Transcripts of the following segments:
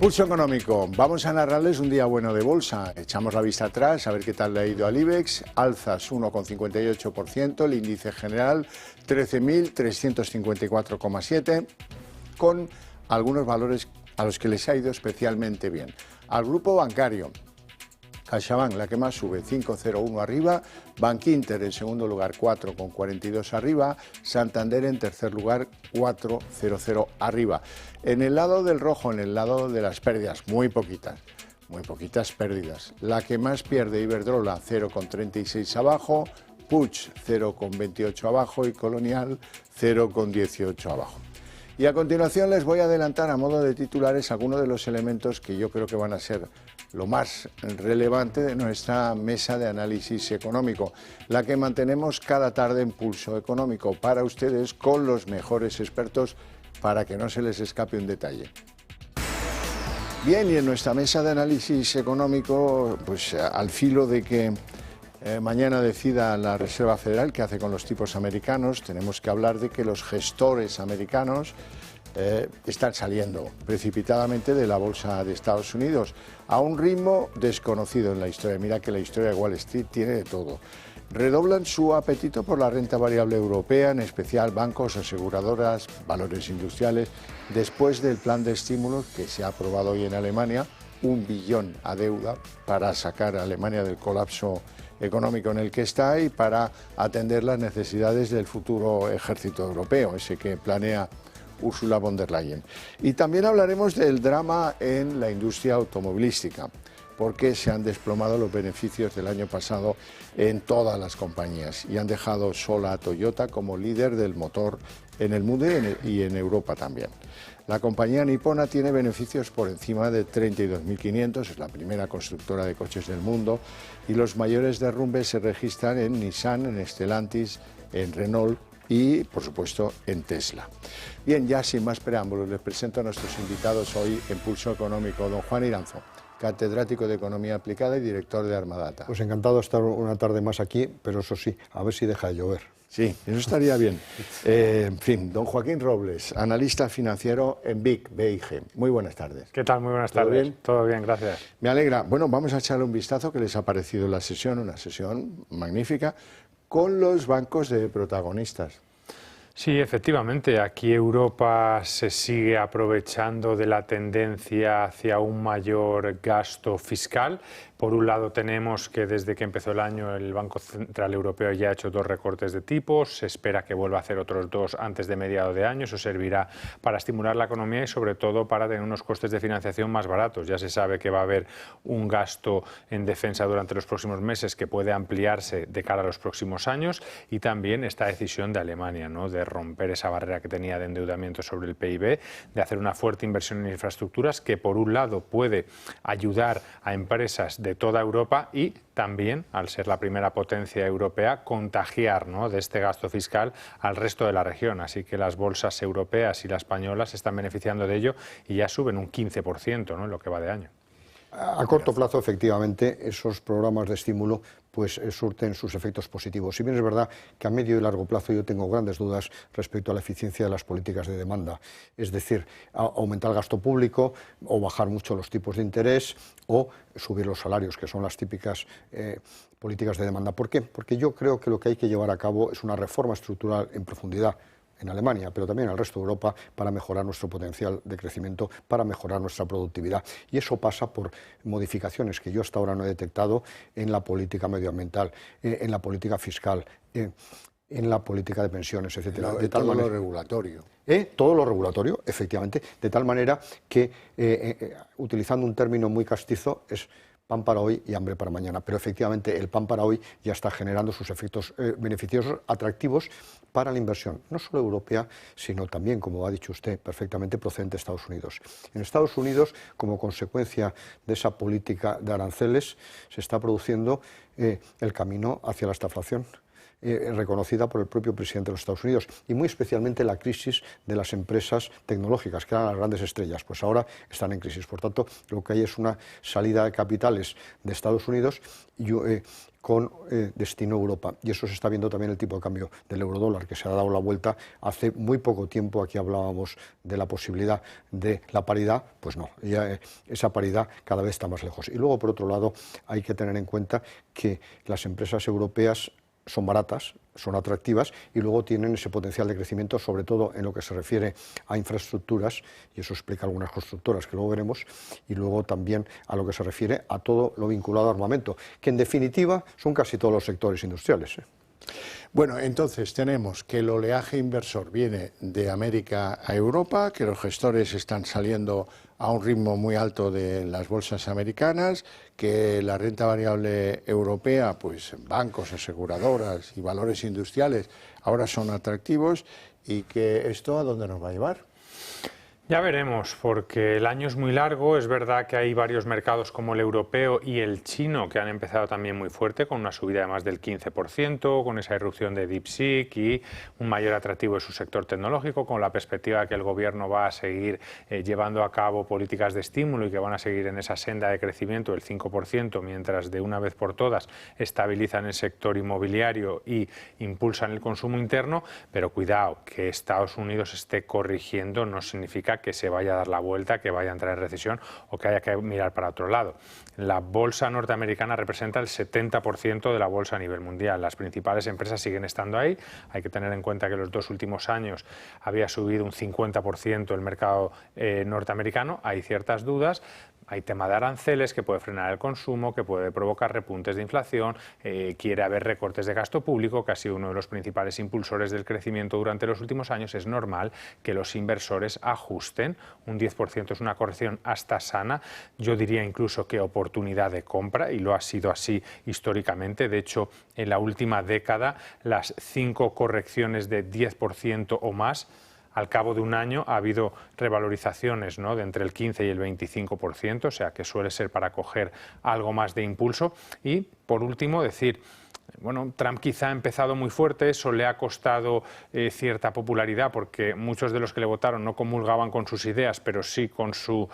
Pulso económico. Vamos a narrarles un día bueno de bolsa. Echamos la vista atrás a ver qué tal le ha ido al IBEX. Alzas 1,58%, el índice general 13.354,7, con algunos valores a los que les ha ido especialmente bien. Al grupo bancario, CaixaBank, la que más sube, 5,01 arriba, Bankinter en segundo lugar, 4,42 arriba, Santander en tercer lugar, 4,00 arriba. En el lado del rojo, en el lado de las pérdidas, muy poquitas pérdidas. La que más pierde, Iberdrola, 0,36 abajo, Puig, 0,28 abajo y Colonial, 0,18 abajo. Y a continuación les voy a adelantar a modo de titulares algunos de los elementos que yo creo que van a ser lo más relevante de nuestra mesa de análisis económico, la que mantenemos cada tarde en Pulso Económico para ustedes con los mejores expertos para que no se les escape un detalle. Bien, y en nuestra mesa de análisis económico, pues al filo de que mañana decida la Reserva Federal qué hace con los tipos americanos, tenemos que hablar de que los gestores americanos están saliendo precipitadamente de la bolsa de Estados Unidos a un ritmo desconocido en la historia. Mira que la historia de Wall Street tiene de todo. Redoblan su apetito por la renta variable europea, en especial bancos, aseguradoras, valores industriales, después del plan de estímulos que se ha aprobado hoy en Alemania, 1 billón a deuda para sacar a Alemania del colapso económico en el que está y para atender las necesidades del futuro ejército europeo, ese que planea Ursula von der Leyen. Y también hablaremos del drama en la industria automovilística, porque se han desplomado los beneficios del año pasado en todas las compañías y han dejado sola a Toyota como líder del motor en el mundo y en Europa también. La compañía nipona tiene beneficios por encima de 32.500, es la primera constructora de coches del mundo, y los mayores derrumbes se registran en Nissan, en Stellantis, en Renault y, por supuesto, en Tesla. Bien, ya sin más preámbulos, les presento a nuestros invitados hoy en Pulso Económico. Don Juan Iranzo, catedrático de Economía Aplicada y director de Armadata. Pues encantado de estar una tarde más aquí, pero eso sí, a ver si deja de llover. Sí, eso estaría bien. En fin, don Joaquín Robles, analista financiero en BIG. Muy buenas tardes. ¿Qué tal? Muy buenas tardes. ¿Todo bien? Todo bien, gracias. Me alegra. Bueno, vamos a echarle un vistazo que les ha parecido la sesión, una sesión magnífica, con los bancos de protagonistas. Sí, efectivamente, aquí Europa se sigue aprovechando de la tendencia hacia un mayor gasto fiscal. Por un lado tenemos que desde que empezó el año el Banco Central Europeo ya ha hecho 2 recortes de tipos, se espera que vuelva a hacer otros 2 antes de mediados de año, eso servirá para estimular la economía y sobre todo para tener unos costes de financiación más baratos. Ya se sabe que va a haber un gasto en defensa durante los próximos meses que puede ampliarse de cara a los próximos años y también esta decisión de Alemania, ¿no?, de romper esa barrera que tenía de endeudamiento sobre el PIB, de hacer una fuerte inversión en infraestructuras que por un lado puede ayudar a empresas de toda Europa y también, al ser la primera potencia europea, contagiar, ¿no?, de este gasto fiscal al resto de la región. Así que las bolsas europeas y la española se están beneficiando de ello y ya suben un 15%, ¿no?, en lo que va de año. A corto plazo, efectivamente, esos programas de estímulo pues surten sus efectos positivos. Si bien es verdad que a medio y largo plazo yo tengo grandes dudas respecto a la eficiencia de las políticas de demanda, es decir, aumentar el gasto público o bajar mucho los tipos de interés o subir los salarios, que son las típicas políticas de demanda. ¿Por qué? Porque yo creo que lo que hay que llevar a cabo es una reforma estructural en profundidad en Alemania, pero también en el resto de Europa, para mejorar nuestro potencial de crecimiento, para mejorar nuestra productividad. Y eso pasa por modificaciones que yo hasta ahora no he detectado en la política medioambiental, en la política fiscal, en la política de pensiones, etcétera. De tal manera, lo regulatorio. Todo lo regulatorio, efectivamente, de tal manera que, utilizando un término muy castizo, es pan para hoy y hambre para mañana. Pero efectivamente el pan para hoy ya está generando sus efectos beneficiosos, atractivos para la inversión, no solo europea, sino también, como ha dicho usted, perfectamente procedente de Estados Unidos. En Estados Unidos, como consecuencia de esa política de aranceles, se está produciendo el camino hacia la estagflación. reconocida por el propio presidente de los Estados Unidos, y muy especialmente la crisis de las empresas tecnológicas, que eran las grandes estrellas, pues ahora están en crisis. Por tanto, lo que hay es una salida de capitales de Estados Unidos con destino a Europa. Y eso se está viendo también en el tipo de cambio del eurodólar, que se ha dado la vuelta hace muy poco tiempo. Aquí hablábamos de la posibilidad de la paridad, pues no, ya esa paridad cada vez está más lejos. Y luego, por otro lado, hay que tener en cuenta que las empresas europeas son baratas, son atractivas y luego tienen ese potencial de crecimiento, sobre todo en lo que se refiere a infraestructuras, y eso explica algunas constructoras que luego veremos, y luego también a lo que se refiere a todo lo vinculado a armamento, que en definitiva son casi todos los sectores industriales. Bueno, entonces tenemos que el oleaje inversor viene de América a Europa, que los gestores están saliendo a un ritmo muy alto de las bolsas americanas, que la renta variable europea, pues bancos, aseguradoras y valores industriales ahora son atractivos, y que esto ¿a dónde nos va a llevar? Ya veremos, porque el año es muy largo. Es verdad que hay varios mercados como el europeo y el chino que han empezado también muy fuerte, con una subida de más del 15%, con esa irrupción de DeepSeek y un mayor atractivo de su sector tecnológico, con la perspectiva de que el gobierno va a seguir llevando a cabo políticas de estímulo y que van a seguir en esa senda de crecimiento del 5%, mientras de una vez por todas estabilizan el sector inmobiliario y impulsan el consumo interno. Pero cuidado, que Estados Unidos esté corrigiendo no significa que se vaya a dar la vuelta, que vaya a entrar en recesión o que haya que mirar para otro lado. La bolsa norteamericana representa el 70% de la bolsa a nivel mundial. Las principales empresas siguen estando ahí. Hay que tener en cuenta que los 2 últimos años había subido un 50% el mercado norteamericano. Hay ciertas dudas. Hay tema de aranceles que puede frenar el consumo, que puede provocar repuntes de inflación, quiere haber recortes de gasto público, que ha sido uno de los principales impulsores del crecimiento durante los últimos años. Es normal que los inversores ajusten. Un 10% es una corrección hasta sana. Yo diría incluso que oportunidad de compra, y lo ha sido así históricamente. De hecho, en la última década, las 5 correcciones de 10% o más, al cabo de un año ha habido revalorizaciones, ¿no?, de entre el 15 y el 25%, o sea que suele ser para coger algo más de impulso. Y, por último, decir, bueno, Trump quizá ha empezado muy fuerte, eso le ha costado cierta popularidad, porque muchos de los que le votaron no comulgaban con sus ideas, pero sí con su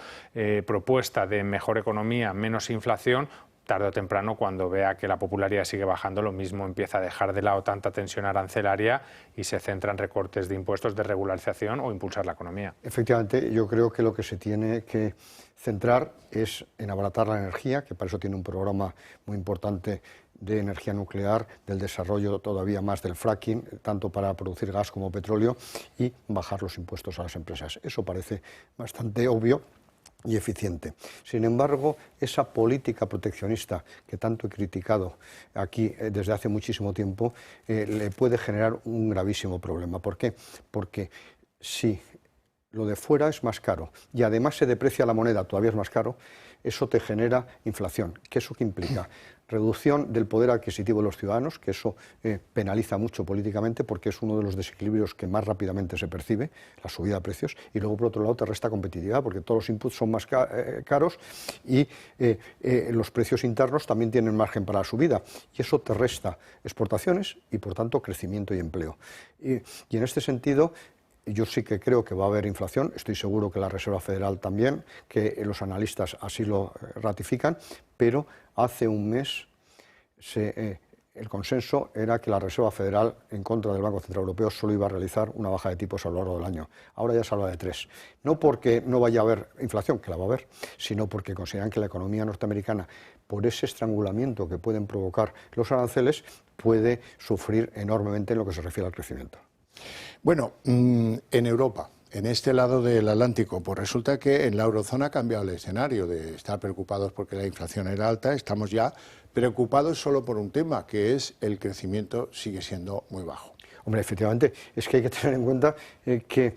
propuesta de mejor economía, menos inflación. Tarde o temprano, cuando vea que la popularidad sigue bajando, lo mismo empieza a dejar de lado tanta tensión arancelaria y se centra en recortes de impuestos, de regularización o impulsar la economía. Efectivamente, yo creo que lo que se tiene que centrar es en abaratar la energía, que para eso tiene un programa muy importante de energía nuclear, del desarrollo todavía más del fracking, tanto para producir gas como petróleo, y bajar los impuestos a las empresas. Eso parece bastante obvio y eficiente. Sin embargo, esa política proteccionista que tanto he criticado aquí desde hace muchísimo tiempo, le puede generar un gravísimo problema. ¿Por qué? Porque si lo de fuera es más caro y además se deprecia la moneda, todavía es más caro, eso te genera inflación. ¿Qué eso qué implica? Reducción del poder adquisitivo de los ciudadanos, que eso penaliza mucho políticamente, porque es uno de los desequilibrios que más rápidamente se percibe, la subida de precios, y luego por otro lado te resta competitividad, porque todos los inputs son más caros y los precios internos también tienen margen para la subida, y eso te resta exportaciones y por tanto crecimiento y empleo. Y en este sentido, yo sí que creo que va a haber inflación, estoy seguro que la Reserva Federal también, que los analistas así lo ratifican, pero hace un mes el consenso era que la Reserva Federal, en contra del Banco Central Europeo, solo iba a realizar una baja de tipos a lo largo del año. Ahora ya se habla de 3. No porque no vaya a haber inflación, que la va a haber, sino porque consideran que la economía norteamericana, por ese estrangulamiento que pueden provocar los aranceles, puede sufrir enormemente en lo que se refiere al crecimiento. Bueno, en Europa, en este lado del Atlántico, pues resulta que en la eurozona ha cambiado el escenario de estar preocupados porque la inflación era alta, estamos ya preocupados solo por un tema, que es el crecimiento sigue siendo muy bajo. Hombre, efectivamente, es que hay que tener en cuenta que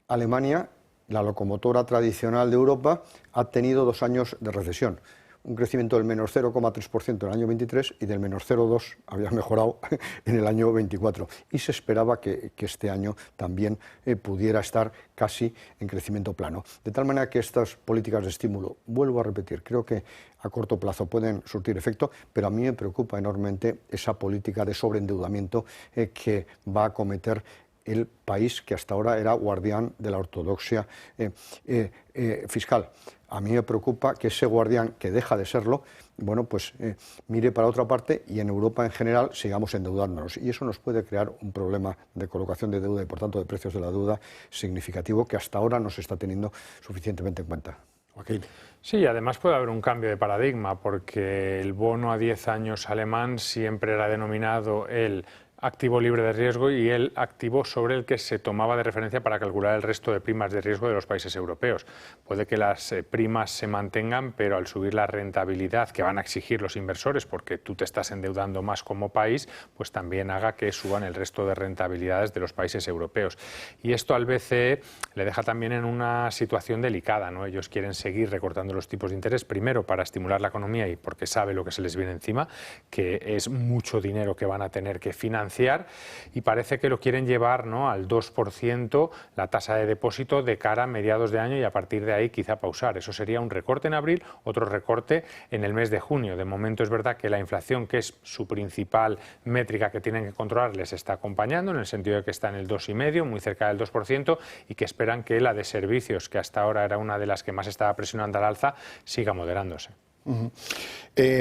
Alemania, la locomotora tradicional de Europa, ha tenido 2 años de recesión. un crecimiento del menos 0,3% en el año 23 y del menos 0,2% había mejorado en el año 24. Y se esperaba que este año también pudiera estar casi en crecimiento plano. De tal manera que estas políticas de estímulo, vuelvo a repetir, creo que a corto plazo pueden surtir efecto, pero a mí me preocupa enormemente esa política de sobreendeudamiento que va a acometer el país que hasta ahora era guardián de la ortodoxia fiscal. A mí me preocupa que ese guardián, que deja de serlo, bueno, pues mire para otra parte y en Europa en general sigamos endeudándonos. Y eso nos puede crear un problema de colocación de deuda y, por tanto, de precios de la deuda significativo que hasta ahora no se está teniendo suficientemente en cuenta. Joaquín. Sí, además puede haber un cambio de paradigma, porque el bono a 10 años alemán siempre era denominado el activo libre de riesgo y el activo sobre el que se tomaba de referencia para calcular el resto de primas de riesgo de los países europeos. Puede que las primas se mantengan, pero al subir la rentabilidad que van a exigir los inversores, porque tú te estás endeudando más como país, pues también haga que suban el resto de rentabilidades de los países europeos. Y esto al BCE le deja también en una situación delicada, ¿no? Ellos quieren seguir recortando los tipos de interés, primero para estimular la economía y porque sabe lo que se les viene encima, que es mucho dinero que van a tener que financiar, y parece que lo quieren llevar, ¿no?, al 2% la tasa de depósito de cara a mediados de año y a partir de ahí quizá pausar. Eso sería un recorte en abril, otro recorte en el mes de junio. De momento es verdad que la inflación, que es su principal métrica que tienen que controlar, les está acompañando en el sentido de que está en el 2,5%, muy cerca del 2%, y que esperan que la de servicios, que hasta ahora era una de las que más estaba presionando al alza, siga moderándose.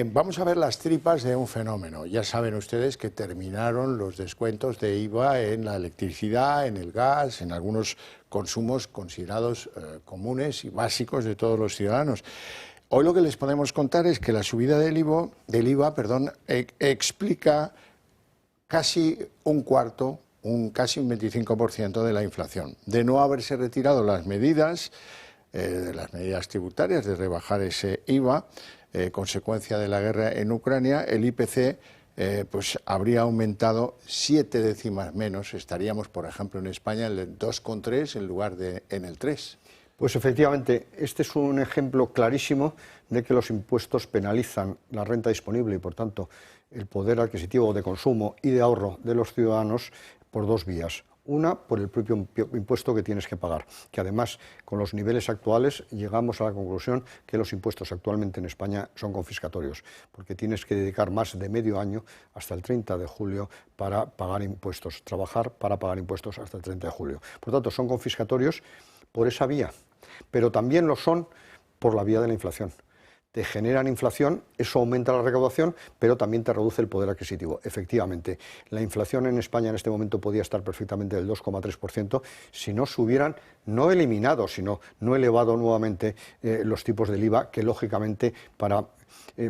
Vamos a ver las tripas de un fenómeno. Ya saben ustedes que terminaron los descuentos de IVA en la electricidad, en el gas, en algunos consumos considerados comunes y básicos de todos los ciudadanos. Hoy lo que les podemos contar es que la subida del IVA explica casi un cuarto, casi un 25% de la inflación. De no haberse retirado las medidas tributarias de rebajar ese IVA, consecuencia de la guerra en Ucrania, el IPC pues habría aumentado 7 décimas menos. Estaríamos, por ejemplo, en España en el 2,3 en lugar de en el 3. Pues efectivamente, este es un ejemplo clarísimo de que los impuestos penalizan la renta disponible y, por tanto, el poder adquisitivo de consumo y de ahorro de los ciudadanos por dos vías. Una, por el propio impuesto que tienes que pagar, que además, con los niveles actuales, llegamos a la conclusión que los impuestos actualmente en España son confiscatorios, porque tienes que dedicar más de medio año, hasta el 30 de julio, para pagar impuestos, trabajar para pagar impuestos hasta el 30 de julio. Por tanto, son confiscatorios por esa vía, pero también lo son por la vía de la inflación. Te generan inflación, eso aumenta la recaudación, pero también te reduce el poder adquisitivo. Efectivamente, la inflación en España en este momento podía estar perfectamente del 2,3% si no se hubieran, no eliminado, sino no elevado nuevamente los tipos del IVA, que lógicamente para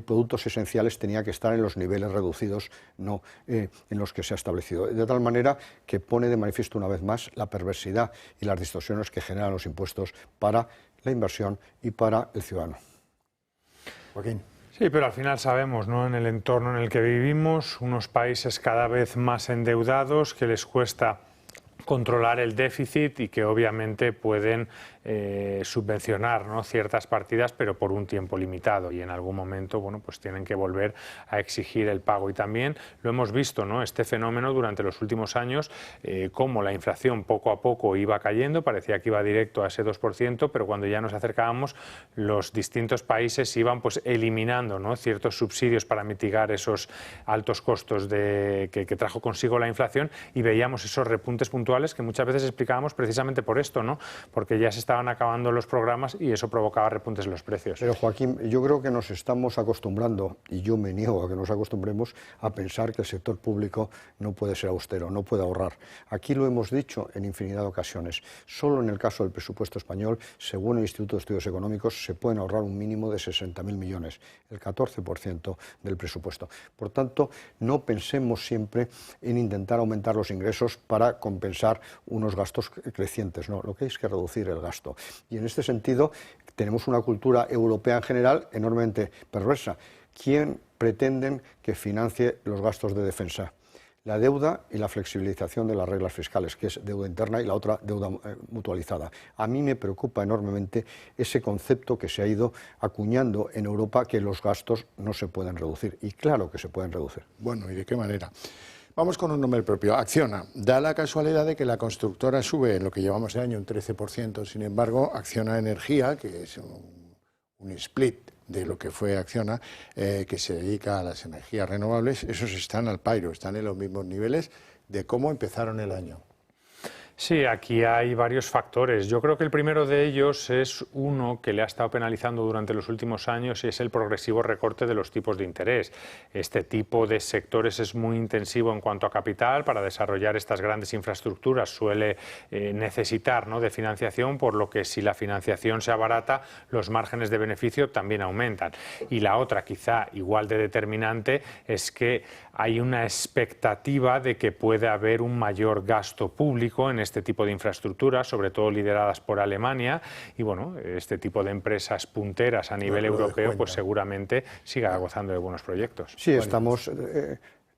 productos esenciales tenía que estar en los niveles reducidos, no en los que se ha establecido. De tal manera que pone de manifiesto una vez más la perversidad y las distorsiones que generan los impuestos para la inversión y para el ciudadano. Joaquín. Sí, pero al final sabemos, ¿no?, en el entorno en el que vivimos, unos países cada vez más endeudados que les cuesta controlar el déficit y que obviamente pueden subvencionar, ¿no?, ciertas partidas, pero por un tiempo limitado, y en algún momento, bueno, pues tienen que volver a exigir el pago. Y también lo hemos visto, ¿no?, este fenómeno durante los últimos años, cómo la inflación poco a poco iba cayendo, parecía que iba directo a ese 2%, pero cuando ya nos acercábamos, los distintos países iban pues eliminando, ¿no?, ciertos subsidios para mitigar esos altos costos que trajo consigo la inflación, y veíamos esos repuntes puntuales que muchas veces explicábamos precisamente por esto, ¿no?, porque ya se estaban acabando los programas y eso provocaba repuntes en los precios. Pero Joaquín, yo creo que nos estamos acostumbrando, y yo me niego a que nos acostumbremos, a pensar que el sector público no puede ser austero, no puede ahorrar. Aquí lo hemos dicho en infinidad de ocasiones. Solo en el caso del presupuesto español, según el Instituto de Estudios Económicos, se pueden ahorrar un mínimo de 60.000 millones, el 14% del presupuesto. Por tanto, no pensemos siempre en intentar aumentar los ingresos para compensar unos gastos crecientes. No, lo que hay es que reducir el gasto. Y en este sentido tenemos una cultura europea en general enormemente perversa. ¿Quién pretenden que financie los gastos de defensa? la deuda y la flexibilización de las reglas fiscales, que es deuda interna, y la otra deuda mutualizada. A mí me preocupa enormemente ese concepto que se ha ido acuñando en Europa, que los gastos no se pueden reducir. Y claro que se pueden reducir. Bueno, ¿y de qué manera? Vamos con un nombre propio, Acciona. Da la casualidad de que la constructora sube en lo que llevamos de año un 13%, sin embargo, Acciona Energía, que es un split de lo que fue Acciona, que se dedica a las energías renovables, esos están al pairo, están en los mismos niveles de cómo empezaron el año. Sí, aquí hay varios factores. Yo creo que el primero de ellos es uno que le ha estado penalizando durante los últimos años y es el progresivo recorte de los tipos de interés. Este tipo de sectores es muy intensivo en cuanto a capital. Para desarrollar estas grandes infraestructuras suele necesitar, ¿no?, de financiación, por lo que si la financiación se abarata, los márgenes de beneficio también aumentan. Y la otra, quizá igual de determinante, es que hay una expectativa de que puede haber un mayor gasto público en este tipo de infraestructuras, sobre todo lideradas por Alemania, y bueno, este tipo de empresas punteras a nivel europeo pues seguramente siga gozando de buenos proyectos. Sí, estamos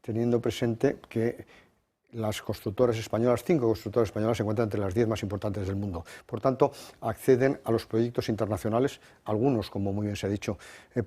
teniendo presente que las constructoras españolas, 5 constructoras españolas, se encuentran entre las 10 más importantes del mundo. Por tanto, acceden a los proyectos internacionales. Algunos, como muy bien se ha dicho,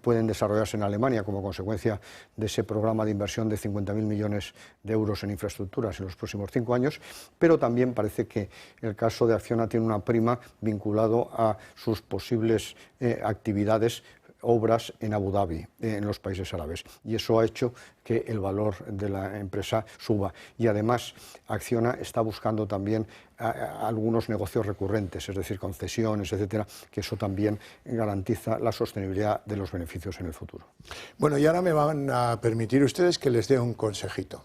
pueden desarrollarse en Alemania como consecuencia de ese programa de inversión de 50.000 millones de euros en infraestructuras en los próximos 5 años, pero también parece que el caso de Acciona tiene una prima vinculado a sus posibles actividades, obras en Abu Dhabi, en los países árabes, y eso ha hecho que el valor de la empresa suba. Y además Acciona está buscando también algunos negocios recurrentes, es decir, concesiones, etcétera, que eso también garantiza la sostenibilidad de los beneficios en el futuro. Bueno, y ahora me van a permitir ustedes que les dé un consejito.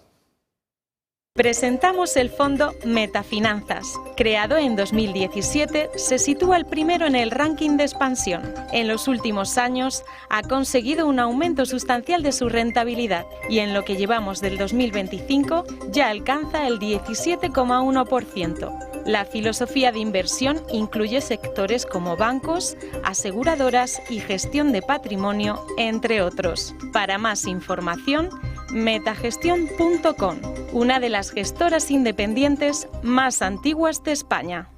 Presentamos el fondo Metafinanzas. Creado en 2017, se sitúa el primero en el ranking de expansión. En los últimos años ha conseguido un aumento sustancial de su rentabilidad y en lo que llevamos del 2025 ya alcanza el 17,1%. La filosofía de inversión incluye sectores como bancos, aseguradoras y gestión de patrimonio, entre otros. Para más información, metagestión.com, una de las gestoras independientes más antiguas de España.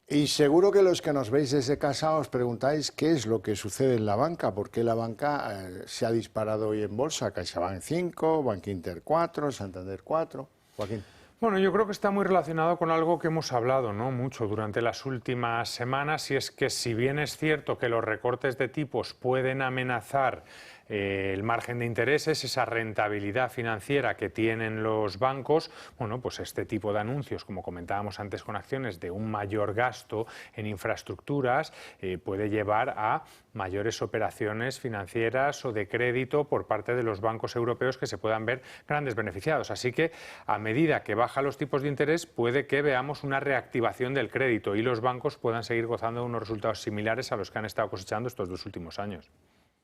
Y seguro que los que nos veis desde casa os preguntáis qué es lo que sucede en la banca, por qué la banca se ha disparado hoy en bolsa. CaixaBank 5, Bankinter 4, Santander 4. Joaquín. Bueno, yo creo que está muy relacionado con algo que hemos hablado, ¿no?, mucho durante las últimas semanas, y es que si bien es cierto que los recortes de tipos pueden amenazar el margen de intereses, esa rentabilidad financiera que tienen los bancos, bueno, pues este tipo de anuncios, como comentábamos antes con acciones, de un mayor gasto en infraestructuras, puede llevar a mayores operaciones financieras o de crédito por parte de los bancos europeos que se puedan ver grandes beneficiados. Así que a medida que bajan los tipos de interés puede que veamos una reactivación del crédito y los bancos puedan seguir gozando de unos resultados similares a los que han estado cosechando estos 2 últimos años.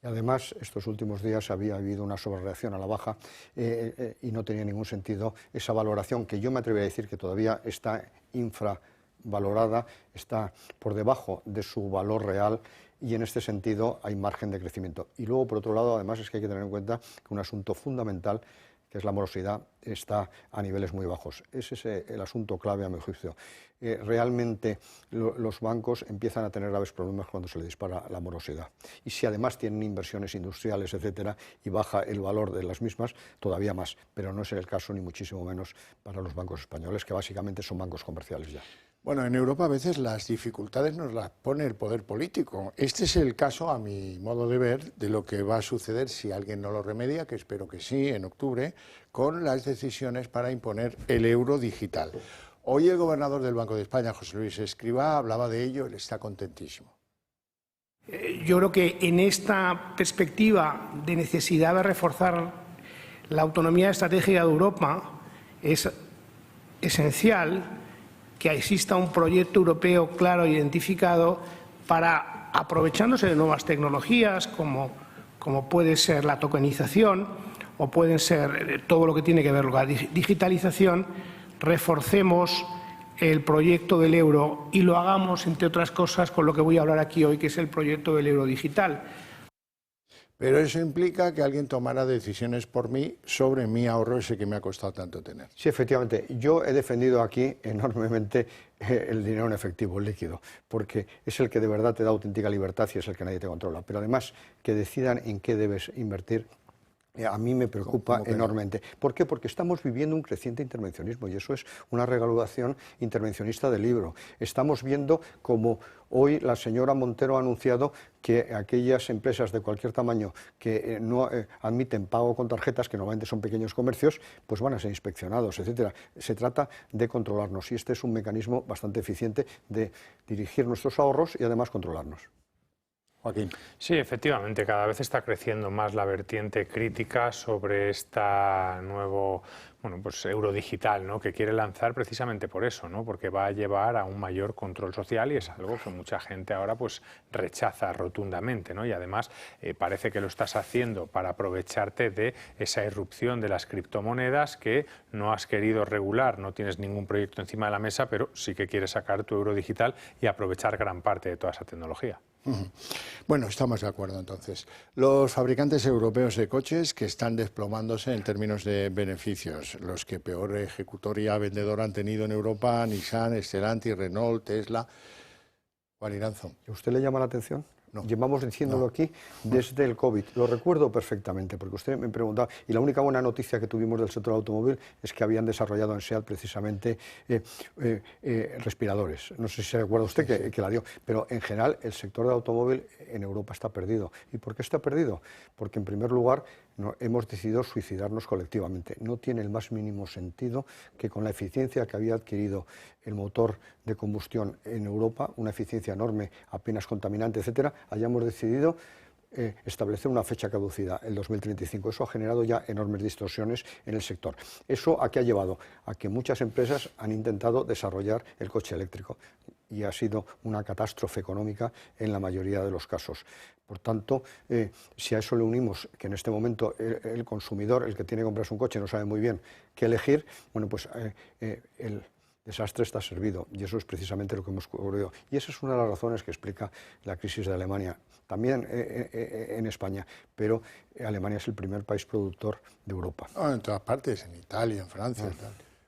Y además, estos últimos días había habido una sobrereacción a la baja y no tenía ningún sentido esa valoración, que yo me atrevería a decir que todavía está infravalorada, está por debajo de su valor real, y en este sentido hay margen de crecimiento. Y luego, por otro lado, además es que hay que tener en cuenta que un asunto fundamental, que es la morosidad, está a niveles muy bajos. Ese es el asunto clave, a mi juicio. Realmente los bancos empiezan a tener graves problemas cuando se les dispara la morosidad. Y si además tienen inversiones industriales, etcétera, y baja el valor de las mismas, todavía más. Pero no es el caso, ni muchísimo menos, para los bancos españoles, que básicamente son bancos comerciales ya. Bueno, en Europa a veces las dificultades nos las pone el poder político. Este es el caso, a mi modo de ver, de lo que va a suceder si alguien no lo remedia, que espero que sí, en octubre, con las decisiones para imponer el euro digital. Hoy el gobernador del Banco de España, José Luis Escrivá, hablaba de ello, él está contentísimo. Yo creo que en esta perspectiva de necesidad de reforzar la autonomía estratégica de Europa es esencial que exista un proyecto europeo claro e identificado para, aprovechándose de nuevas tecnologías como puede ser la tokenización o pueden ser todo lo que tiene que ver con la digitalización, reforcemos el proyecto del euro y lo hagamos, entre otras cosas, con lo que voy a hablar aquí hoy, que es el proyecto del euro digital. Pero eso implica que alguien tomara decisiones por mí sobre mi ahorro, ese que me ha costado tanto tener. Sí, efectivamente. Yo he defendido aquí enormemente el dinero en efectivo, el líquido, porque es el que de verdad te da auténtica libertad y es el que nadie te controla. Pero además, que decidan en qué debes invertir, a mí me preocupa enormemente. ¿Por qué? Porque estamos viviendo un creciente intervencionismo y eso es una regulación intervencionista del libro. Estamos viendo como hoy la señora Montero ha anunciado que aquellas empresas de cualquier tamaño que no admiten pago con tarjetas, que normalmente son pequeños comercios, pues van a ser inspeccionados, etcétera. Se trata de controlarnos y este es un mecanismo bastante eficiente de dirigir nuestros ahorros y además controlarnos. Joaquín. Sí, efectivamente, cada vez está creciendo más la vertiente crítica sobre esta nuevo euro digital, ¿no?, que quiere lanzar precisamente por eso, ¿no?, porque va a llevar a un mayor control social y es algo que mucha gente ahora pues rechaza rotundamente, ¿no? Y además parece que lo estás haciendo para aprovecharte de esa irrupción de las criptomonedas que no has querido regular, no tienes ningún proyecto encima de la mesa, pero sí que quieres sacar tu euro digital y aprovechar gran parte de toda esa tecnología. Bueno, estamos de acuerdo entonces. Los fabricantes europeos de coches que están desplomándose en términos de beneficios, los que peor ejecutoria vendedora han tenido en Europa, Nissan, Stellantis, Renault, Tesla. Juan Iranzo. ¿A usted le llama la atención? No. Llevamos diciéndolo aquí desde el COVID. Lo recuerdo perfectamente, porque usted me preguntaba, y la única buena noticia que tuvimos del sector automóvil es que habían desarrollado en SEAT precisamente respiradores. No sé si se recuerda usted que la dio, pero en general el sector del automóvil en Europa está perdido. ¿Y por qué está perdido? Porque en primer lugar hemos decidido suicidarnos colectivamente. No tiene el más mínimo sentido que con la eficiencia que había adquirido el motor de combustión en Europa, una eficiencia enorme, apenas contaminante, etcétera, hayamos decidido establecer una fecha caducida, el 2035. Eso ha generado ya enormes distorsiones en el sector. ¿Eso a qué ha llevado? A que muchas empresas han intentado desarrollar el coche eléctrico y ha sido una catástrofe económica en la mayoría de los casos. Por tanto, si a eso le unimos que en este momento el consumidor, el que tiene que comprarse un coche, no sabe muy bien qué elegir, bueno, pues el desastre está servido y eso es precisamente lo que hemos ocurrido. Y esa es una de las razones que explica la crisis de Alemania, también en España, pero Alemania es el primer país productor de Europa. En todas partes, en Italia, en Francia.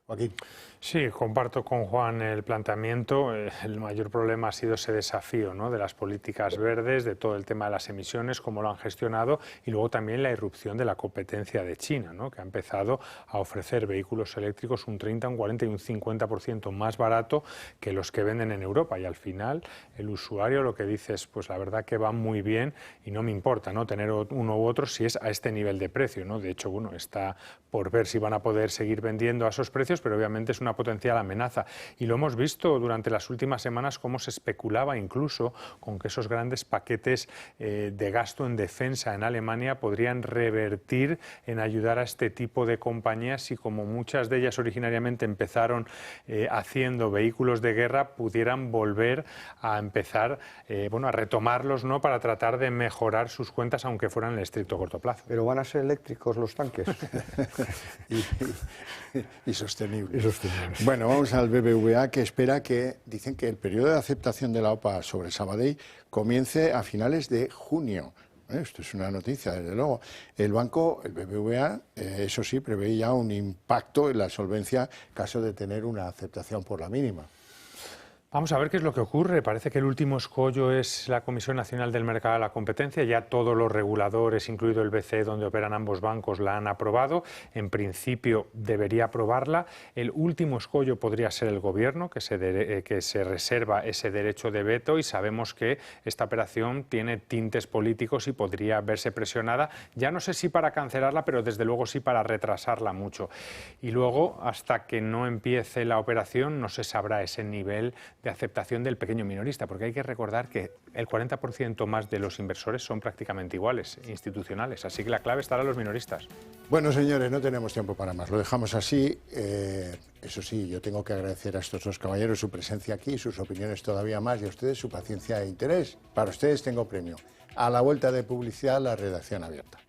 Joaquín. Sí, comparto con Juan el planteamiento. El mayor problema ha sido ese desafío, ¿no?, de las políticas verdes, de todo el tema de las emisiones, cómo lo han gestionado, y luego también la irrupción de la competencia de China, ¿no?, que ha empezado a ofrecer vehículos eléctricos un 30, un 40 y un 50% más barato que los que venden en Europa. Y al final el usuario lo que dice es, pues la verdad que va muy bien y no me importa, ¿no?, tener uno u otro si es a este nivel de precio, ¿no? De hecho, bueno, está por ver si van a poder seguir vendiendo a esos precios, pero obviamente es una potencial amenaza. Y lo hemos visto durante las últimas semanas cómo se especulaba incluso con que esos grandes paquetes de gasto en defensa en Alemania podrían revertir en ayudar a este tipo de compañías y como muchas de ellas originariamente empezaron haciendo vehículos de guerra, pudieran volver a empezar a retomarlos, ¿no?, para tratar de mejorar sus cuentas, aunque fueran en el estricto corto plazo. Pero van a ser eléctricos los tanques. y sostenibles. Bueno, vamos al BBVA, que espera que, dicen que el periodo de aceptación de la OPA sobre Sabadell comience a finales de junio. Esto es una noticia, desde luego. El banco, el BBVA, eso sí, prevé ya un impacto en la solvencia en caso de tener una aceptación por la mínima. Vamos a ver qué es lo que ocurre. Parece que el último escollo es la Comisión Nacional del Mercado de la Competencia. Ya todos los reguladores, incluido el BCE, donde operan ambos bancos, la han aprobado. En principio debería aprobarla. El último escollo podría ser el Gobierno, que se reserva ese derecho de veto, y sabemos que esta operación tiene tintes políticos y podría verse presionada, ya no sé si para cancelarla, pero desde luego sí para retrasarla mucho. Y luego, hasta que no empiece la operación, no se sabrá ese nivel de aceptación del pequeño minorista, porque hay que recordar que el 40% más de los inversores son prácticamente iguales, institucionales, así que la clave estará en los minoristas. Bueno, señores, no tenemos tiempo para más, lo dejamos así. Eso sí, yo tengo que agradecer a estos dos caballeros su presencia aquí, sus opiniones todavía más, y a ustedes su paciencia e interés. Para ustedes tengo premio. A la vuelta de publicidad, la redacción abierta.